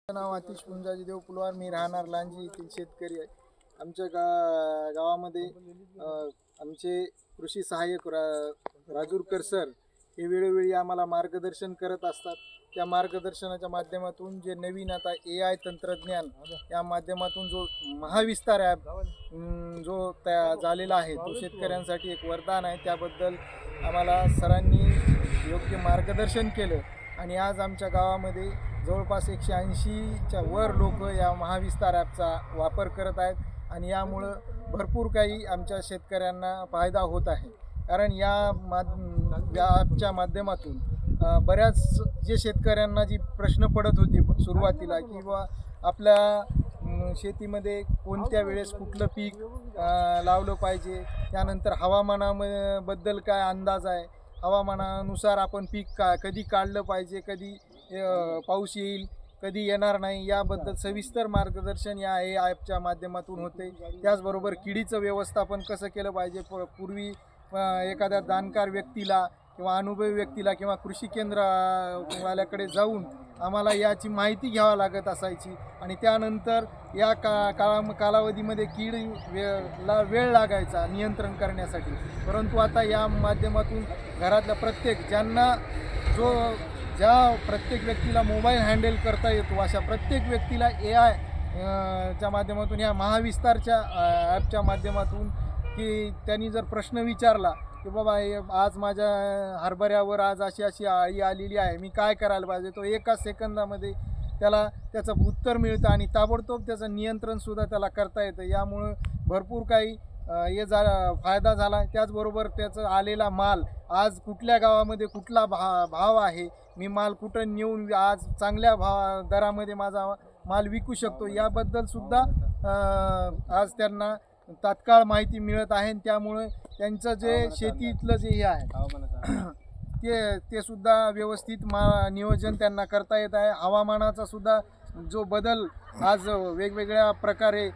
नाव आतिश पुंजाजी देव पुलवार. मी राहणार लांजी येथील शेतकरी आहे. आमच्या गावामध्ये आमचे कृषी सहाय्यक राजूरकर सर हे वेळोवेळी आम्हाला मार्गदर्शन करत असतात. त्या मार्गदर्शनाच्या माध्यमातून जे नवीन आता AI तंत्रज्ञान या माध्यमातून जो महाविस्तार ॲप जो झालेला आहे तो शेतकऱ्यांसाठी एक वरदान आहे. त्याबद्दल आम्हाला सरांनी योग्य मार्गदर्शन केलं आणि आज आमच्या गावामध्ये जवळपास 180च्या वर लोक या महाविस्तार ॲपचा वापर करत आहेत आणि यामुळं भरपूर काही आमच्या शेतकऱ्यांना फायदा होत आहे. कारण या ॲपच्या माध्यमातून बऱ्याच जे शेतकऱ्यांना जी प्रश्न पडत होते सुरुवातीला की बा आपल्या शेतीमध्ये कोणत्या वेळेस कुठलं पीक लावलं पाहिजे, त्यानंतर हवामानाबद्दल काय अंदाज आहे, हवामानानुसार आपण पीक कधी काढलं पाहिजे, कधी पाऊस येईल कधी येणार नाही, याबद्दल सविस्तर मार्गदर्शन या ॲपच्या माध्यमातून होते. त्याचबरोबर किडीचं व्यवस्थापन कसं केलं पाहिजे. पूर्वी एखाद्या जाणकार व्यक्तीला किंवा अनुभवी व्यक्तीला किंवा कृषी केंद्रवाल्याकडे जाऊन आम्हाला याची माहिती घ्यावी लागत असायची आणि त्यानंतर या कालावधीमध्ये कीडला वेळ लागायचा नियंत्रण करण्यासाठी. परंतु आता या माध्यमातून घरातल्या प्रत्येक ज्या प्रत्येक व्यक्तीला मोबाईल हँडल करता येतो अशा प्रत्येक व्यक्तीला AI च्या माध्यमातून या महाविस्तारच्या ॲपच्या माध्यमातून की त्यांनी जर प्रश्न विचारला की बाबा आज माझ्या हरभऱ्यावर आज अशी अळी आलेली आहे, मी काय करायला पाहिजे, तो एका सेकंदामध्ये त्याला त्याचं उत्तर मिळतं आणि ताबडतोब त्याचं नियंत्रणसुद्धा त्याला करता येतं. यामुळं भरपूर काही फायदा झाला. त्याचबरोबर त्याचं आलेला माल आज कुठल्या गावामध्ये कुठला भाव आहे, मी माल कुठं नेऊन आज चांगल्या दरामध्ये माझा माल विकू शकतो, याबद्दलसुद्धा आज त्यांना तात्काळ माहिती मिळत आहे. त्यामुळे त्यांचं जे शेतीतलं जे हे आहे ते सुद्धा व्यवस्थित नियोजन त्यांना करता येत आहे. हवामानाचा सुद्धा जो बदल आज वेगवेगळ्या प्रकारे